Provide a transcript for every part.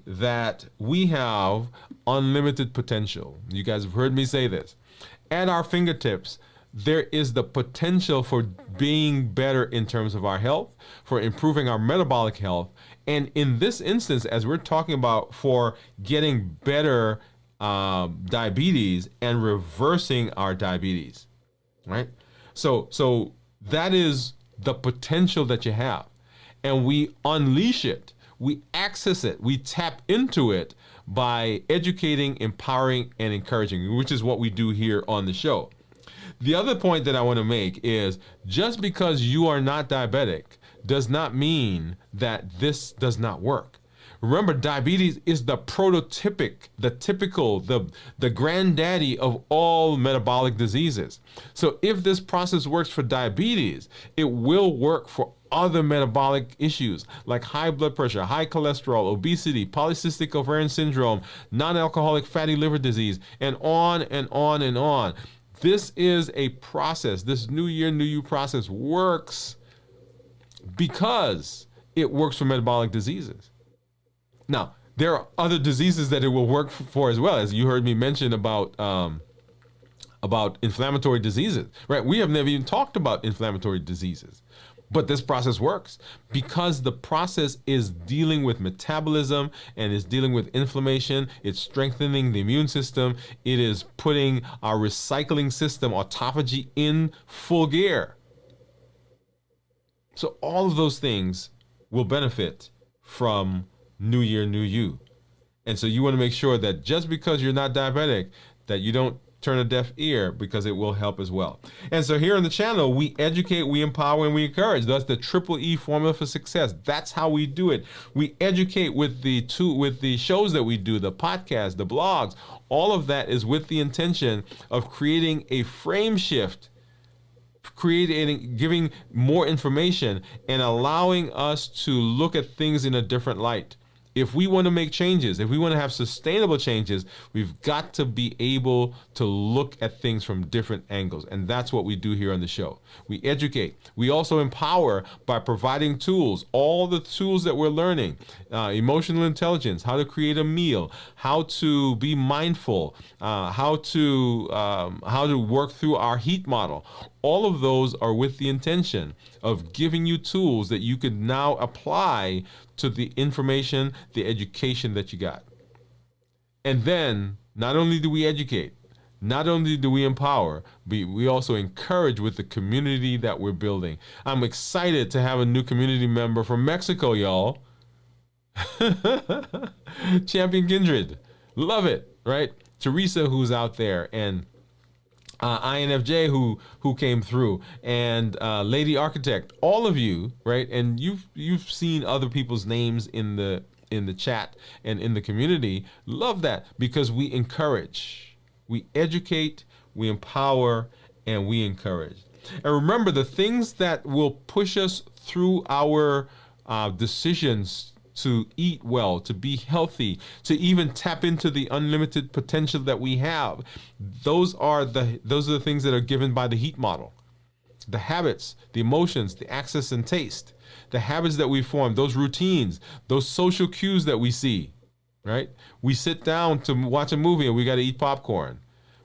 that we have unlimited potential. You guys have heard me say this. At our fingertips, there is the potential for being better in terms of our health, for improving our metabolic health. And in this instance, as we're talking about for getting better diabetes and reversing our diabetes, right? So that is the potential that you have. And we unleash it, we access it, we tap into it by educating, empowering, and encouraging, which is what we do here on the show. The other point that I want to make is just because you are not diabetic does not mean that this does not work. Remember, diabetes is the prototypic, the typical, the granddaddy of all metabolic diseases. So if this process works for diabetes, it will work for other metabolic issues like high blood pressure, high cholesterol, obesity, polycystic ovarian syndrome, non-alcoholic fatty liver disease, and on and on and on. This is a process. This New Year, New You process works because it works for metabolic diseases. Now, there are other diseases that it will work for as well, as you heard me mention about inflammatory diseases, right? We have never even talked about inflammatory diseases, but this process works because the process is dealing with metabolism and is dealing with inflammation. It's strengthening the immune system. It is putting our recycling system, autophagy, in full gear. So all of those things will benefit from New Year, New You. And so you want to make sure that just because you're not diabetic, that you don't turn a deaf ear, because it will help as well. And so here on the channel, we educate, we empower, and we encourage. That's the triple E formula for success. That's how we do it. We educate with the shows that we do, the podcasts, the blogs. All of that is with the intention of creating a frame shift, giving more information, and allowing us to look at things in a different light. If we want to make changes, if we want to have sustainable changes, we've got to be able to look at things from different angles. And that's what we do here on the show. We educate. We also empower by providing tools, all the tools that we're learning, emotional intelligence, how to create a meal, how to be mindful, how to work through our heat model. All of those are with the intention of giving you tools that you can now apply to the information, the education that you got. And then not only do we educate, not only do we empower, but we also encourage with the community that we're building. I'm excited to have a new community member from Mexico, y'all. Champion Kindred. Love it, right? Teresa, who's out there, and INFJ who came through, and Lady Architect, all of you, right? And you've seen other people's names in the chat and in the community. Love that, because we encourage, we educate, we empower, and we encourage. And remember, the things that will push us through our decisions to eat well, to be healthy, to even tap into the unlimited potential that we have, those are the things that are given by the heat model. The habits, the emotions, the access and taste, the habits that we form, those routines, those social cues that we see, right? We sit down to watch a movie and we got to eat popcorn.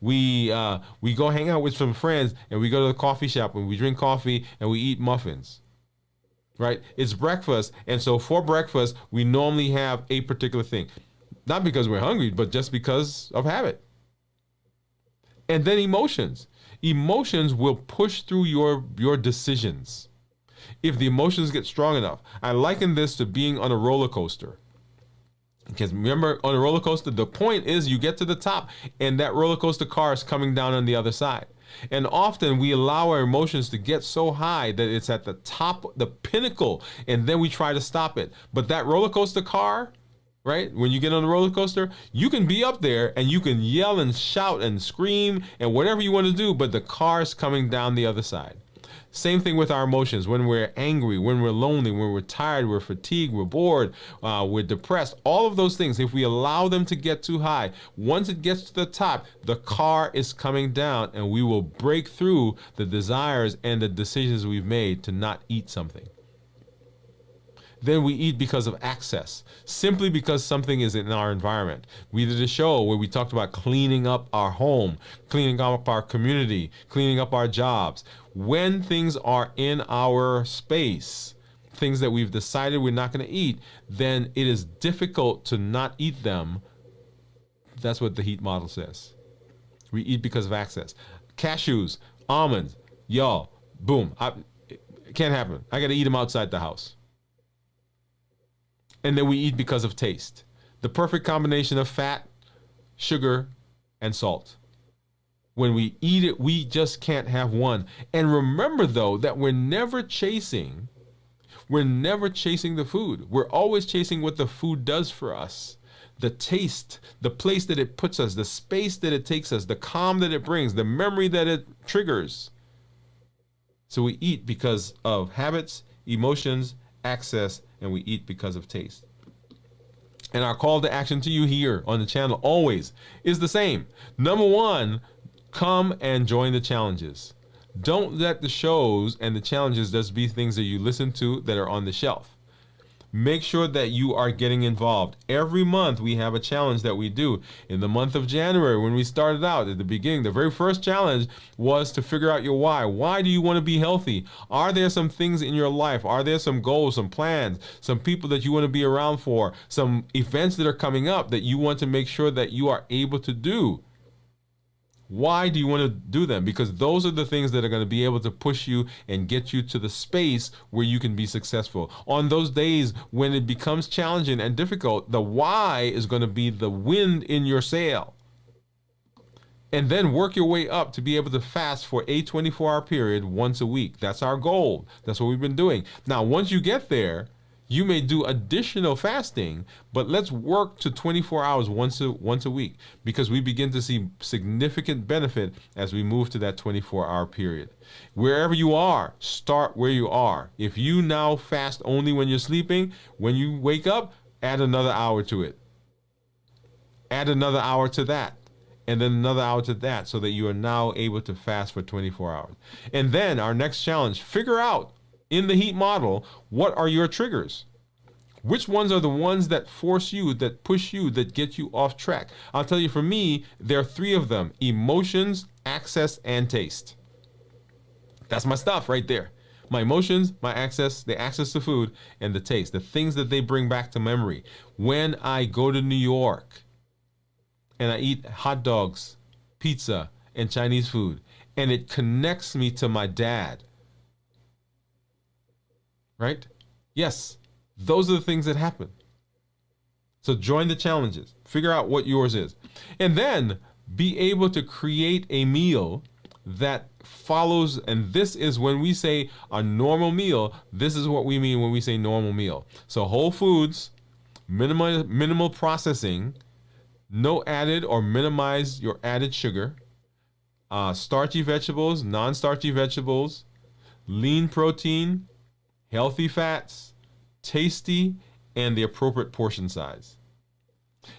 We go hang out with some friends and we go to the coffee shop and we drink coffee and we eat muffins. Right? It's breakfast. And so for breakfast, we normally have a particular thing. Not because we're hungry, but just because of habit. And then emotions. Emotions will push through your decisions. If the emotions get strong enough. I liken this to being on a roller coaster. Because remember, on a roller coaster, the point is you get to the top and that roller coaster car is coming down on the other side. And often we allow our emotions to get so high that it's at the top, the pinnacle, and then we try to stop it. But that roller coaster car, right? When you get on the roller coaster, you can be up there and you can yell and shout and scream and whatever you want to do, but the car's coming down the other side. Same thing with our emotions. When we're angry, when we're lonely, when we're tired, we're fatigued, we're bored, we're depressed, all of those things, if we allow them to get too high, once it gets to the top, the car is coming down and we will break through the desires and the decisions we've made to not eat something. Then we eat because of access, simply because something is in our environment. We did a show where we talked about cleaning up our home, cleaning up our community, cleaning up our jobs. When things are in our space, things that we've decided we're not going to eat, then it is difficult to not eat them. That's what the heat model says. We eat because of access. Cashews, almonds, y'all, boom. It can't happen. I got to eat them outside the house. And then we eat because of taste. The perfect combination of fat, sugar, and salt. When we eat it, we just can't have one. And remember, though, that we're never chasing the food. We're always chasing what the food does for us. The taste, the place that it puts us, the space that it takes us, the calm that it brings, the memory that it triggers. So we eat because of habits, emotions, access, and we eat because of taste. And our call to action to you here on the channel always is the same. Number one, come and join the challenges. Don't let the shows and the challenges just be things that you listen to that are on the shelf. Make sure that you are getting involved. Every month we have a challenge that we do. In the month of January, when we started out at the beginning, the very first challenge was to figure out your why. Why do you want to be healthy? Are there some things in your life? Are there some goals, some plans, some people that you want to be around for, some events that are coming up that you want to make sure that you are able to do? Why do you want to do them? Because those are the things that are going to be able to push you and get you to the space where you can be successful. On those days when it becomes challenging and difficult, the why is going to be the wind in your sail. And then work your way up to be able to fast for a 24-hour period once a week. That's our goal. That's what we've been doing. Now, once you get there, you may do additional fasting, but let's work to 24 hours once a week, because we begin to see significant benefit as we move to that 24-hour period. Wherever you are, start where you are. If you now fast only when you're sleeping, when you wake up, add another hour to it. Add another hour to that, and then another hour to that, so that you are now able to fast for 24 hours. And then our next challenge, figure out in the heat model, what are your triggers? Which ones are the ones that force you, that push you, that get you off track? I'll tell you, for me, there are three of them: emotions, access, and taste. That's my stuff right there. My emotions, my access, the access to food, and the taste, the things that they bring back to memory. When I go to New York and I eat hot dogs, pizza, and Chinese food, and it connects me to my dad, right? Yes, those are the things that happen. So join the challenges. Figure out what yours is. And then be able to create a meal that follows. And this is when we say a normal meal, this is what we mean when we say normal meal. So whole foods, minimal processing, no added or minimize your added sugar, starchy vegetables, non-starchy vegetables, lean protein, healthy fats, tasty, and the appropriate portion size.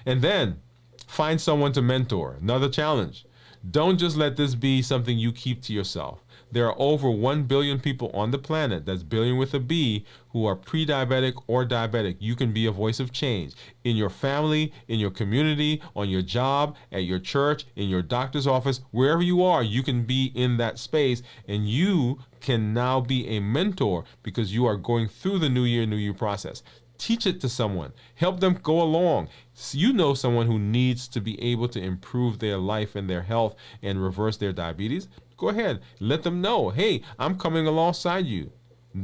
And then find someone to mentor. Another challenge. Don't just let this be something you keep to yourself. There are over 1 billion people on the planet, that's billion with a B, who are pre-diabetic or diabetic. You can be a voice of change in your family, in your community, on your job, at your church, in your doctor's office, wherever you are, you can be in that space, and you can now be a mentor because you are going through the new year process. Teach it to someone. Help them go along. So you know someone who needs to be able to improve their life and their health and reverse their diabetes. Go ahead. Let them know, hey, I'm coming alongside you.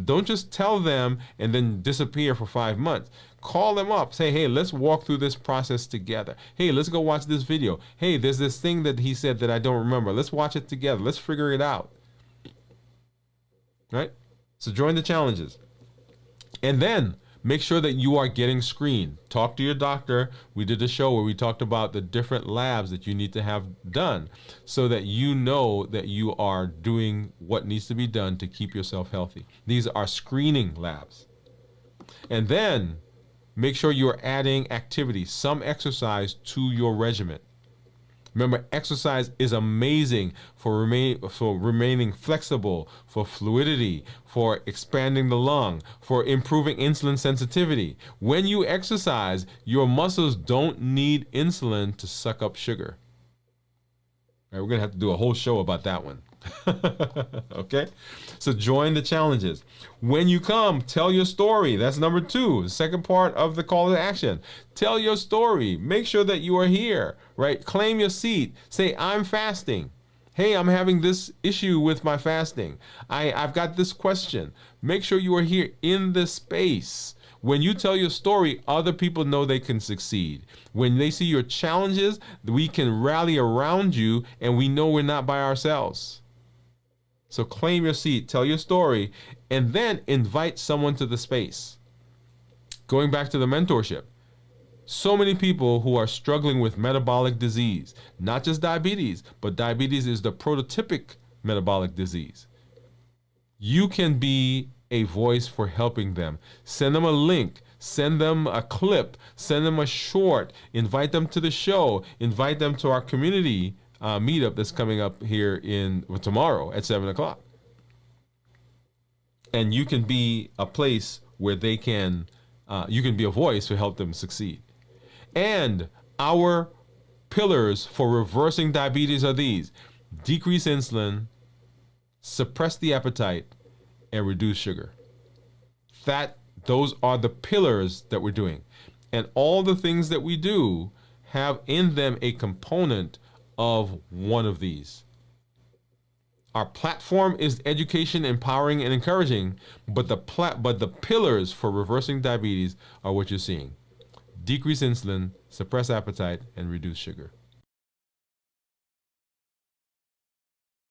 Don't just tell them and then disappear for 5 months. Call them up. Say, hey, let's walk through this process together. Hey, let's go watch this video. Hey, there's this thing that he said that I don't remember. Let's watch it together. Let's figure it out. Right? So join the challenges. And then make sure that you are getting screened. Talk to your doctor. We did a show where we talked about the different labs that you need to have done so that you know that you are doing what needs to be done to keep yourself healthy. These are screening labs. And then make sure you're adding activity, some exercise to your regimen. Remember, exercise is amazing for remaining flexible, for fluidity, for expanding the lung, for improving insulin sensitivity. When you exercise, your muscles don't need insulin to suck up sugar. All right, we're gonna have to do a whole show about that one. Okay, so join the challenges. When you come, tell your story. That's number 2, the second part of the call to action. Tell your story. Make sure that you are here, right? Claim your seat. Say, I'm fasting. Hey, I'm having this issue with my fasting. I've got this question. Make sure you are here in this space. When you tell your story, other people know they can succeed. When they see your challenges, we can rally around you, and we know we're not by ourselves. So claim your seat, tell your story, and then invite someone to the space. Going back to the mentorship, so many people who are struggling with metabolic disease, not just diabetes, but diabetes is the prototypic metabolic disease. You can be a voice for helping them. Send them a link, send them a clip, send them a short, invite them to the show, invite them to our community meetup that's coming up here tomorrow at 7 o'clock. And you can be a place where they can, you can be a voice to help them succeed. And our pillars for reversing diabetes are these: decrease insulin, suppress the appetite, and reduce sugar. Those are the pillars that we're doing. And all the things that we do have in them a component of one of these. Our platform is education, empowering, and encouraging, but the pillars for reversing diabetes are what you're seeing: decrease insulin, suppress appetite, and reduce sugar.